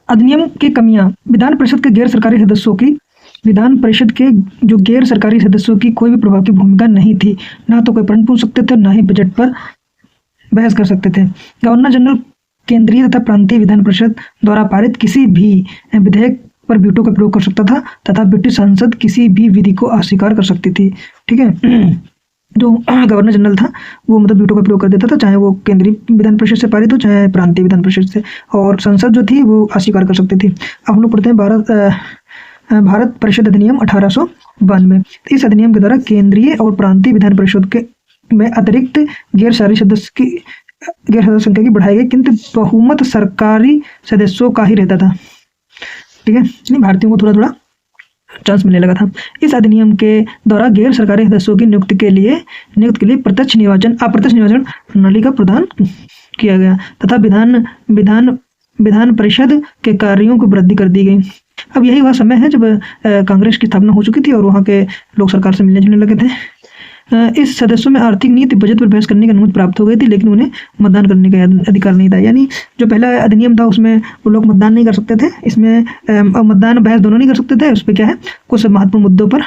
अधिनियम की कमियां। विधान परिषद के गैर सरकारी सदस्यों की कोई भी प्रभाव की भूमिका नहीं थी। ना तो कोई प्रश्न पूछ सकते थे, ना ही बजट पर बहस कर सकते थे। गवर्नर जनरल केंद्रीय तथा प्रांतीय विधान परिषद द्वारा पारित किसी भी विधेयक पर वीटो का प्रयोग कर सकता था तथा ब्रिटिश संसद किसी भी विधि को अस्वीकार कर सकती थी। ठीक है। जो गवर्नर जनरल था वो मतलब वीटो का प्रयोग कर देता था, चाहे वो केंद्रीय विधान परिषद से पारित हो चाहे प्रांतीय विधान परिषद से, और संसद जो थी वो अस्वीकार कर सकती थी। अब हम लोग पढ़ते हैं भारत परिषद अधिनियम 1892। इस अधिनियम के द्वारा केंद्रीय और प्रांतीय विधान परिषद के में अतिरिक्त गैर सदस्य संख्या की बढ़ाई गई, किंतु बहुमत सरकारी सदस्यों का ही रहता था। ठीक है, इसलिए भारतीयों को थोड़ा थोड़ा चांस मिलने लगा था। इस अधिनियम के द्वारा गैर सरकारी सदस्यों की नियुक्ति के लिए अप्रत्यक्ष निर्वाचन प्रणाली का प्रावधान किया गया तथा विधान परिषद के कार्यों को वृद्धि कर दी गई। अब यही वह समय है जब कांग्रेस की स्थापना हो चुकी थी और वहाँ के लोग सरकार से मिलने जुलने लगे थे। इस सदस्यों में आर्थिक नीति बजट पर बहस करने की अनुमति प्राप्त हो गई थी, लेकिन उन्हें मतदान करने का अधिकार नहीं था। यानी जो पहला अधिनियम था उसमें वो लोग मतदान नहीं कर सकते थे, इसमें मतदान बहस दोनों नहीं कर सकते थे। उस पर क्या है, कुछ महत्वपूर्ण मुद्दों पर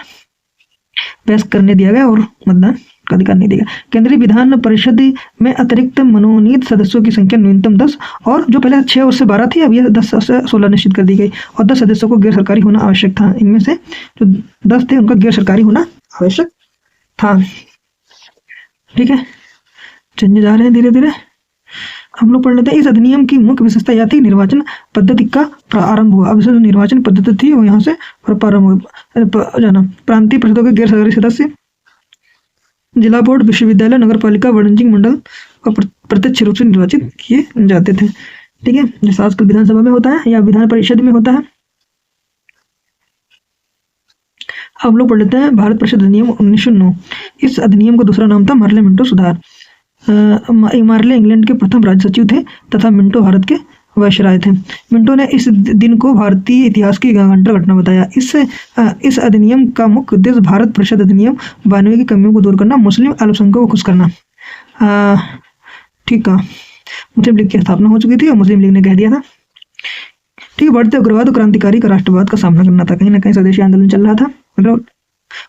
बहस करने दिया गया और मतदान का अधिकार नहीं दिया। केंद्रीय विधान परिषद में अतिरिक्त मनोनीत सदस्यों की संख्या न्यूनतम 10 और जो पहले 6 और से 12 थी, अब यह 10 से 16 निश्चित कर दी गई और 10 सदस्यों को गैर सरकारी होना आवश्यक था। इनमें से जो 10 थे उनका गैर सरकारी होना आवश्यक था। ठीक है, चलने जा रहे हैं धीरे धीरे। हम लोग पढ़ लेते हैं। इस अधिनियम की मुख्य विशेषता यह थी निर्वाचन पद्धति का प्रारंभ हुआ। अब जो निर्वाचन पद्धति थी वो यहाँ से प्रारंभ हुआ जाना। प्रांतीय परिषदों के गैर सरकारी सदस्य जिला बोर्ड, विश्वविद्यालय, नगर पालिका, वाणिज्यिक मंडल और प्रत्यक्ष रूप से निर्वाचित किए जाते थे। ठीक है, जैसा आजकल विधानसभा में होता है या विधान परिषद में होता है। अब लोग पढ़ लेते हैं भारत परिषद अधिनियम 1909। इस अधिनियम का दूसरा नाम था मार्ले मिंटो सुधार। मार्ले इंग्लैंड के प्रथम राज्य सचिव थे तथा मिंटो भारत के वायसराय थे। मिंटो ने इस दिन को भारतीय इतिहास की घंटा घटना बताया। इस अधिनियम का मुख्य उद्देश्य भारत परिषद अधिनियम 92 की कमियों को दूर करना, मुस्लिम अल्पसंख्यकों को खुश करना। ठीक है, मुस्लिम लीग की स्थापना हो चुकी थी और मुस्लिम लीग ने कह दिया था ठीक है, बढ़ते उग्रवाद और क्रांतिकारी का राष्ट्रवाद का सामना करना था। कहीं ना कहीं स्वदेशी आंदोलन चल रहा था, मतलब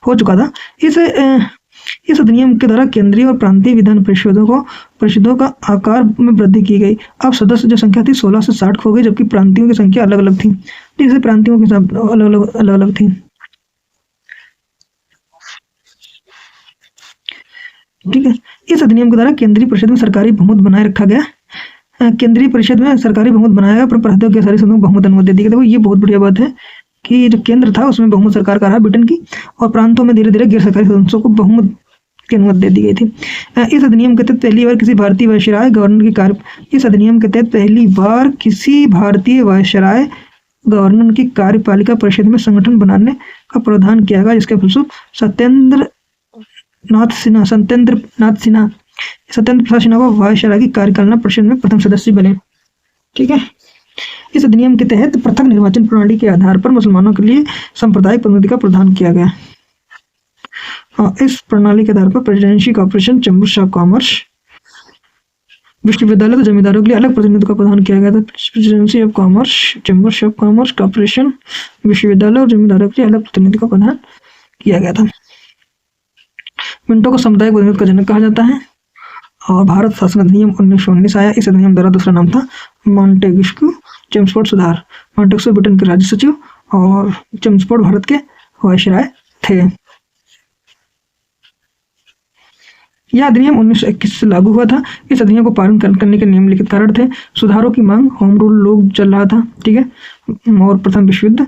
हो चुका था। इस अधिनियम के द्वारा केंद्रीय और प्रांतीय विधान परिषदों का आकार में वृद्धि की गई। अब सदस्य जो संख्या थी 16 से 60 हो गई, जबकि प्रांतियों की संख्या अलग अलग थी। जैसे प्रांतियों की अलग अलग थी। ठीक है, इस अधिनियम के द्वारा केंद्रीय परिषद में सरकारी बहुमत बनाए रखा गया। केंद्रीय परिषद में सरकारी बहुमत बनाया गया, पर प्रांतों के सारे सदस्यों को बहुमत अनुमति दे दी गई। देखो ये बहुत बढ़िया बात है कि जो केंद्र था उसमें बहुमत सरकार का रहा ब्रिटेन की, और प्रांतों में धीरे धीरे गैर सरकारी सदस्यों को बहुमत की अनुमति दे दी गई थी। इस अधिनियम के तहत पहली बार किसी भारतीय वायसराय गवर्नर की कार्यपालिका परिषद में संगठन बनाने का प्रावधान किया गया, जिसके फलस्वरूप सत्येंद्र प्रसाद सिन्हा को वायसराय की कार्यकारिणी परिषद में प्रथम सदस्य बने। ठीक है, इस अधिनियम के तहत पृथक निर्वाचन प्रणाली के आधार पर मुसलमानों के लिए सांप्रदायिक प्रतिनिधि का प्रावधान किया गया। इस प्रणाली के आधार पर presidency corporation, chambers of commerce, विश्वविद्यालय तो जमींदारों के लिए अलग प्रतिनिधित्व का प्रावधान किया गया था। Presidency of commerce, chambers of commerce, corporation, विश्वविद्यालय और जमींदारों के लिए अलग प्रतिनिधि का प्रावधान किया गया था। मिंटो को सामुदायिक प्रतिनिधित्व का जनक कहा जाता है। और भारत शासन अधिनियम 1919 आया। इस अधिनियम द्वारा दूसरा नाम था मॉन्टेग्स्क्यू चेम्सफोर्ड सुधार। मॉन्टेग्स्क्यू ब्रिटेन के राज्य सचिव और चेम्सफोर्ड भारत के वायसराय थे। यह अधिनियम 1921 से लागू हुआ था। इस अधिनियम को पालन करने के निम्नलिखित कारण थे। सुधारों की मांग, होम रूल लोग चल रहा था। ठीक है, और प्रथम विश्व युद्ध।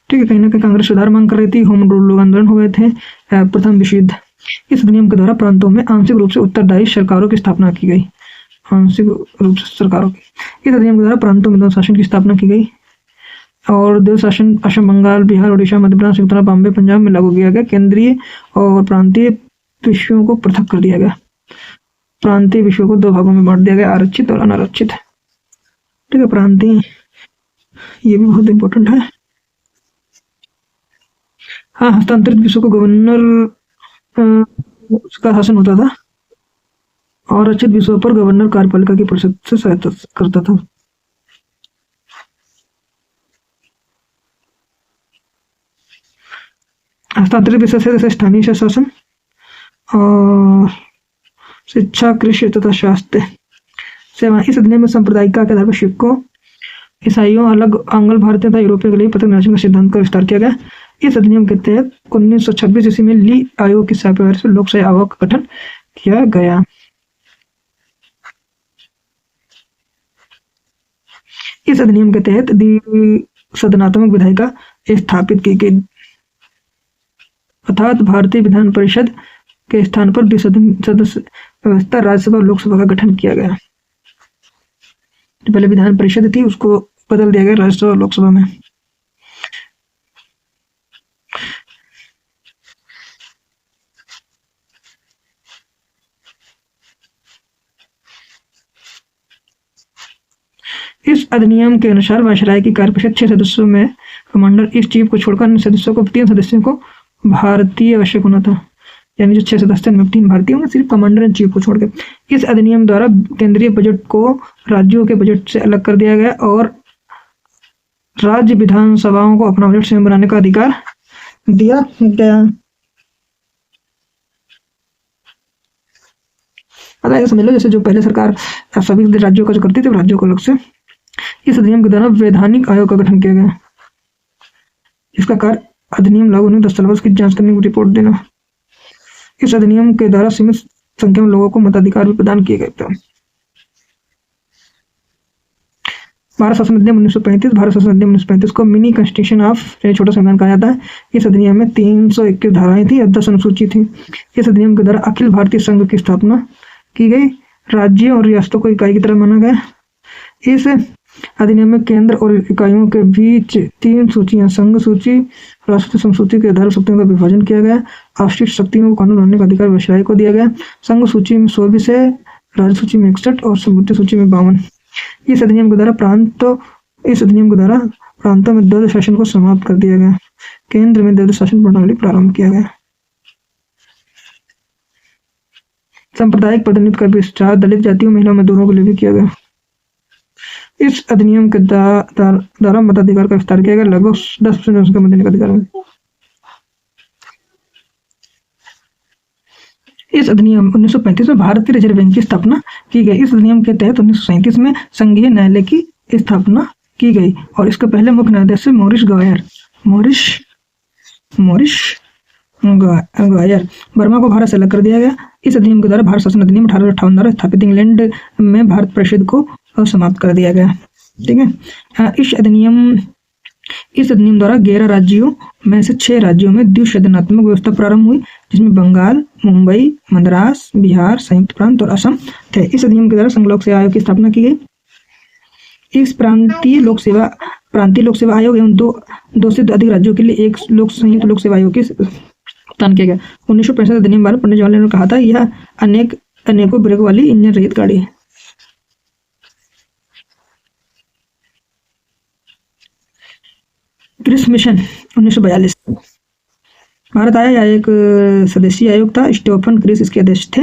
ठीक है, कहीं ना कहीं कांग्रेस सुधार मांग कर रही थी, होम रूल लोग आंदोलन हो गए थे, प्रथम विश्व युद्ध। इस अधिनियम के द्वारा प्रांतों में आंशिक रूप से उत्तरदायी सरकारों की स्थापना की गई। आंशिक रूप से सरकारों की इस अधिनियम के द्वारा प्रांतों में द्वंद्व शासन की स्थापना की गई और द्वंद्व शासन असम, बंगाल, बिहार, उड़ीसा, मध्य प्रदेश, उत्तराखंड, बॉम्बे, पंजाब में लागू किया गया। केंद्रीय और प्रांतीय विषयों को पृथक कर दिया गया। प्रांतीय विषयों को दो भागों में बांट दिया गया, आरक्षित और अनारक्षित। ठीक है, प्रांतीय ये भी बहुत इंपॉर्टेंट है। हाँ, हस्तांतरित विषयों को गवर्नर का शासन होता था और आरक्षित विषयों पर गवर्नर कार्यपालिका की परिषद से सहायता करता था। हस्तांतरित विषय है जैसे स्थानीय शासन और शिक्षा, कृषि तथा स्वास्थ्य सेवा। इस अधिनियम में सांप्रदायिक के आधार पर सिखों, ईसाइयों, अलग आंग्ल भारतीय तथा यूरोपियों के लिए पृथक निर्वाचन का सिद्धांत का विस्तार किया गया। इस अधिनियम के तहत 1926 ईस्वी में ली आयोग की सिफारिश से लोकशाही आयोग का गठन किया गया। इस अधिनियम के तहत द्विसदनात्मक विधायिका स्थापित की गई, अर्थात भारतीय विधान परिषद के स्थान पर द्विसदन सदस्य व्यवस्था राज्यसभा और लोकसभा का गठन किया गया। पहले विधान परिषद थी उसको बदल दिया गया राज्यसभा और लोकसभा में। इस अधिनियम के अनुसार वायसराय की कार्यपरिषद 6 सदस्यों में कमांडर इन चीफ को छोड़कर अन्य सदस्यों को 3 सदस्यों को भारतीय आवश्यक होना था, यानी जो 6 सदस्य में 3 भारतीय होंगे, सिर्फ कमांडर इन चीफ को छोड़कर। इस अधिनियम द्वारा केंद्रीय बजट को राज्यों के बजट से अलग कर दिया गया और राज्य विधानसभाओं को अपना बजट स्वयं बनाने का अधिकार दिया गया। पता है, समझ लो जैसे जो पहले सरकार सभी राज्यों का जो करती थी राज्यों को अलग से। इस अधिनियम के द्वारा वैधानिक आयोग का गठन किया गया। इसका कार्य अधिनियम लागू होने 10 साल की जांच करने की रिपोर्ट देना। इस अधिनियम के द्वारा सीमित संख्या में लोगों को मताधिकार भी प्रदान किए गए थे। भारत शासन अधिनियम 1935। भारत शासन अधिनियम 1935 को मिनी कॉन्स्टिट्यूशन ऑफ छोटा संविधान कहा जाता है। इस अधिनियम में 321 धाराएं थी और 10 अनुसूची थी। इस अधिनियम के द्वारा अखिल भारतीय संघ की स्थापना की गई। राज्यों और रियासतों को इकाई की तरह माना गया। इस अधिनियम में केंद्र और इकाइयों के बीच 3 सूचियां, संघ सूची, राष्ट्रीय संसूची के आधार शक्तियों का विभाजन किया गया। आवश्यक शक्तियों को कानून बनाने का अधिकार वायसराय को दिया गया। संघ सूची में 100 विषय, राज्य सूची में 61 और संबंधित सूची में 52। इस अधिनियम के द्वारा प्रांतों में द्वैध शासन को समाप्त कर दिया गया। केंद्र में द्वैध शासन प्रणाली प्रारंभ किया गया। सांप्रदायिक प्रतिनिधित्व का विस्तार दलित जातियों, महिलाओं में दोनों के लिए भी किया गया। इस अधिनियम के द्वारा मताधिकार का विस्तार किया गया। लगभग 10% जनसंख्या मतदान का अधिकार है। इस अधिनियम 1935 में भारतीय रिजर्व बैंक की स्थापना की गई। इस अधिनियम के तहत 1937 में संघीय न्यायालय की स्थापना की गई और इसके पहले मुख्य न्यायाधीश मॉरिस गायर वर्मा को भारत से अलग कर दिया गया। इस अधिनियम के द्वारा भारत शासन अधिनियम 1858 द्वारा स्थापित इंग्लैंड में भारत परिषद को समाप्त कर दिया गया। ठीक है। इस अधिनियम द्वारा 11 राज्यों में से 6 राज्यों में द्विसदनात्मक व्यवस्था प्रारंभ हुई, जिसमें बंगाल, मुंबई, मद्रास, बिहार, संयुक्त प्रांत और असम थे। इस अधिनियम के द्वारा संघ लोक सेवा आयोग की स्थापना की गई। इस प्रांतीय लोक सेवा आयोग एवं दो से अधिक राज्यों के लिए एक संयुक्त लोक सेवा आयोग की स्थापना किया गया। 1965 अधिनियम द्वारा पंडित जवाहरलाल नेहरू ने कहा था यह अनेकों ब्रेक वाली इंजन रहित गाड़ी है। क्रिस मिशन 1942 भारत आया। यह एक सदस्यीय आयोग था। स्टीफन क्रिस इसके अध्यक्ष थे।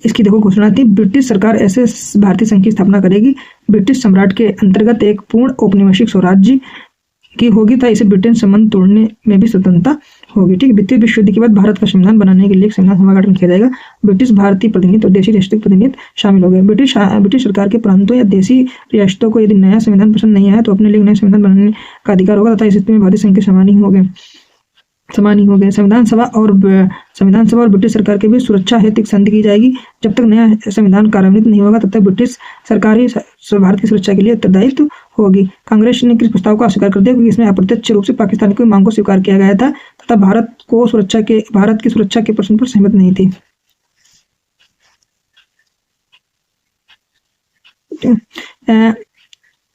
इसकी देखो घोषणा थी, ब्रिटिश सरकार ऐसे भारतीय संघ की स्थापना करेगी ब्रिटिश सम्राट के अंतर्गत एक पूर्ण औपनिवेशिक स्वराज्य की होगी तथा इसे ब्रिटेन संबंध तोड़ने में भी स्वतंत्रता होगी। ठीक है। द्वितीय विश्व युद्ध के बाद भारत का संविधान बनाने के लिए एक संविधान सभा का गठन किया जाएगा। ब्रिटिश भारतीय प्रतिनिधि और देशी राष्ट्रीय प्रतिनिधि शामिल हो गए। ब्रिटिश सरकार के प्रांतों या देशी रियासतों को यदि नया संविधान पसंद नहीं आया तो अपने लिए नया संविधान बनाने का अधिकार होगा तथा इस स्थिति में भारतीय संघ के समान ही हो गए। संविधान सभा और ब्रिटिश सरकार के बीच सुरक्षा हेतु एक संधि की जाएगी। जब तक नया संविधान कार्यान्वित नहीं होगा तब तक ब्रिटिश सरकार ही भारत की सुरक्षा के लिए उत्तरदायित्व होगी। कांग्रेस ने इस प्रस्ताव को अस्वीकार कर दिया क्योंकि इसमें अप्रत्यक्ष रूप से पाकिस्तान की मांग को स्वीकार किया गया था तथा भारत की सुरक्षा के प्रश्न पर सहमत नहीं थी।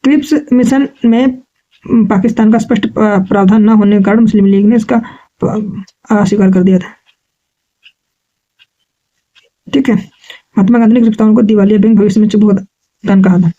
क्रिप्स मिशन में पाकिस्तान का स्पष्ट प्रावधान न होने के कारण मुस्लिम लीग ने इसका अस्वीकार कर दिया था। ठीक है। महात्मा गांधी ने गिरफ्तारों को दिवालिया बैंक भविष्य में भुगतान कहा था।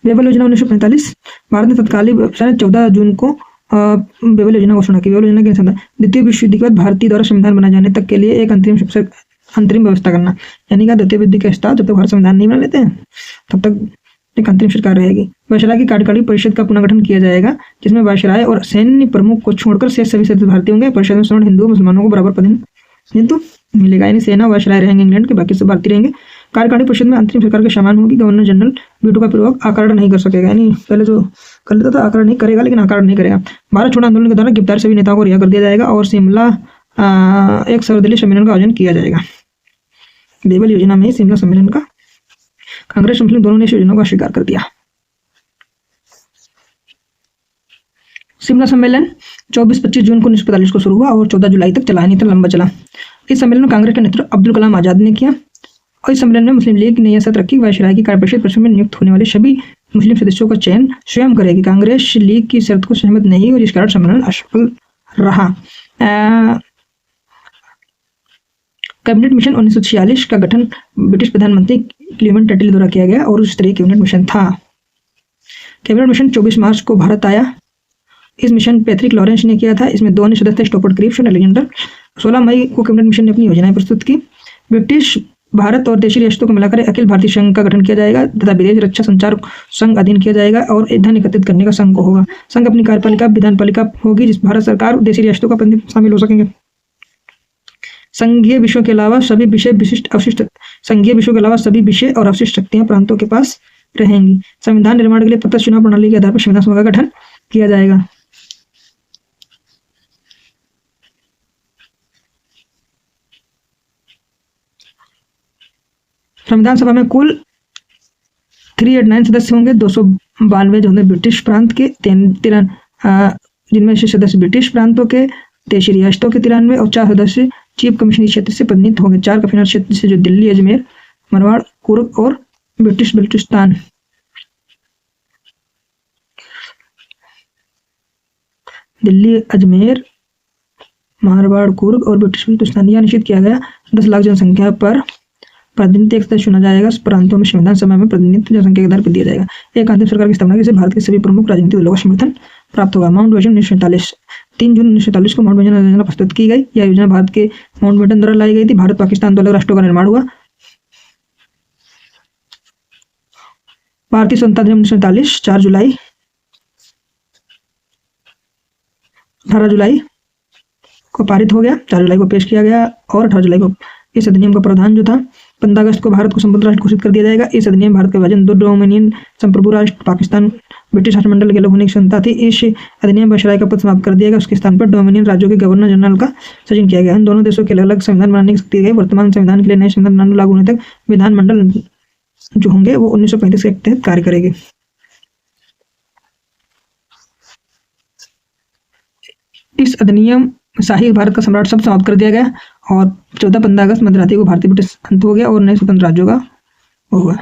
बेबल योजना 1945 भारत ने तत्कालीन 14 जून को बेबल योजना घोषणा की। बेबल योजना के अनुसार द्वितीय विश्व युद्ध के बाद भारतीय द्वारा संविधान बनाए जाने तक के लिए एक अंतरिम व्यवस्था करना, यानी कि द्वितीय युद्ध के स्टार जब तक भारत संविधान नहीं बना लेते हैं तब तक एक अंतरिम सरकार रहेगी। वायसराय की कार्यकारी परिषद का पुनर्गठन किया जाएगा, जिसमें वायसराय और सैन्य प्रमुख को छोड़कर शेष सभी सदस्य भारतीय होंगे। परिषद में सवर्ण हिंदुओं मुसलमानों को बराबर प्रतिनिधित्व मिलेगा, यानी सेना वायसराय रहेंगे इंग्लैंड के, बाकी सब भारतीय रहेंगे। कार्यकारी परिषद में अंतरिम सरकार के समान होगी। गवर्नर जनरल वीटो का प्रयोग आकरण नहीं कर सकेगा, यानी पहले जो कर लेता था आकरण नहीं करेगा, लेकिन आकरण नहीं करेगा। भारत छोड़ो आंदोलन के दौरान गिरफ्तार सभी नेताओं को रिहा कर दिया जाएगा और शिमला एक सर्वदलीय सम्मेलन का आयोजन किया जाएगा। बेबल योजना में शिमला सम्मेलन का कांग्रेस मुस्लिम दोनों ने इस योजना को अस्वीकार कर दिया। शिमला सम्मेलन 24-25 जून 1945 को शुरू हुआ और 14 जुलाई तक चला, नहीं तो लंबा चला। इस सम्मेलन में कांग्रेस का नेतृत्व अब्दुल कलाम आजाद ने किया और इस सम्मेलन में मुस्लिम लीग ने यह शर्त रखी, वायसराय की कार्यपरिषद में नियुक्त होने वाले सभी मुस्लिम सदस्यों का चयन स्वयं करेगी। कांग्रेस लीग की शर्त को सहमत नहीं और इस कारण सम्मेलन असफल रहा। कैबिनेट मिशन 1946 का गठन ब्रिटिश प्रधानमंत्री क्लीमेंट अटली द्वारा किया गया और उस स्तरीय कैबिनेट मिशन था। कैबिनेट मिशन 24 मार्च को भारत आया। इस मिशन पैट्रिक लॉरेंस ने किया था। इसमें 2 अन्य सदस्य थे, स्टोफर्ड क्रिप्स और अलेक्जेंडर। 16 मई को कैबिनेट मिशन ने अपनी योजनाएं प्रस्तुत की। ब्रिटिश भारत और देशी रियासतों को मिलाकर अखिल भारतीय संघ का गठन किया जाएगा तथा विदेश रक्षा संचार संघ अधीन किया जाएगा और धन एकत्रित करने का संघ होगा। संघ अपनी कार्यपालिका विधानपालिका होगी, जिस भारत सरकार देशी रियासतों का प्रतिनिधि शामिल हो सकेंगे। संघीय विषयों के अलावा सभी विषय और अवशिष्ट शक्तियां प्रांतों के पास रहेंगी। संविधान निर्माण के लिए प्रत्यक्ष चुनाव प्रणाली के आधार पर संविधान सभा का गठन किया जाएगा। संविधान सभा में कुल 389 सदस्य होंगे। 292 जो होंगे ब्रिटिश प्रांत के, जिनमें से सदस्य ब्रिटिश प्रांतों के, देशी रियासतों के 93 और 4 सदस्य चीफ कमिश्नरी क्षेत्र से प्रतिनिधित्व होंगे। 4 कमिश्नर क्षेत्र से जो दिल्ली, अजमेर, मारवाड़, कुर्ग और ब्रिटिश बलूचिस्तान। दिल्ली, अजमेर, मारवाड़, कुर्ग और ब्रिटिश बलूचिस्तान यह निश्चित किया गया। 10 लाख जनसंख्या पर प्रतिनिधित्व एक सदस्य चुना जाएगा। प्रांतों में संविधान सभा में प्रतिनिधित्व जनसंख्या के आधार पर दिया जाएगा। एक अंतरिम सरकार की स्थापना से भारत के सभी प्रमुख राजनीतिक दलों का समर्थन प्राप्त होगा। माउंट बैटन 1947 3 जून 1947 को माउंट बैटन योजना प्रस्तुत की गई। यह योजना भारत के माउंट बैटन द्वारा लाई गई थी। भारत पाकिस्तान 2 अलग राष्ट्रों का निर्माण हुआ। भारतीय स्वतंत्रता दिवस 1947 4 जुलाई 18 जुलाई को पारित हो गया। 4 जुलाई को पेश किया गया और 18 जुलाई को इस अधिनियम का प्रावधान जो था 15 अगस्त को भारत को संप्रभु राष्ट्र घोषित कर दिया जाएगा। इस अधिनियम भारत का विभाजन 2 डोमिनियन संप्रभु राष्ट्र पाकिस्तान ब्रिटिश राष्ट्रमंडल के अलग होने की क्षमता थी। इस अधिनियम वायसराय का पद समाप्त कर दिया गया। उसके स्थान पर डोमिनियन राज्यों के गवर्नर जनरल का सृजन किया गया। इन दोनों देशों के अलग अलग संविधान बनाने की शक्ति दी गई। वर्तमान संविधान के लिए नए संविधान लागू होने तक विधानमंडल जो होंगे वो 1935 के तहत कार्य करेंगे। इस अधिनियम शाही भारत का सम्राट शब्द समाप्त कर दिया गया और 14-15 अगस्त मध्यरात्रि को भारतीय ब्रिटिश अंत हो गया और नए स्वतंत्र राज्यों का हुआ।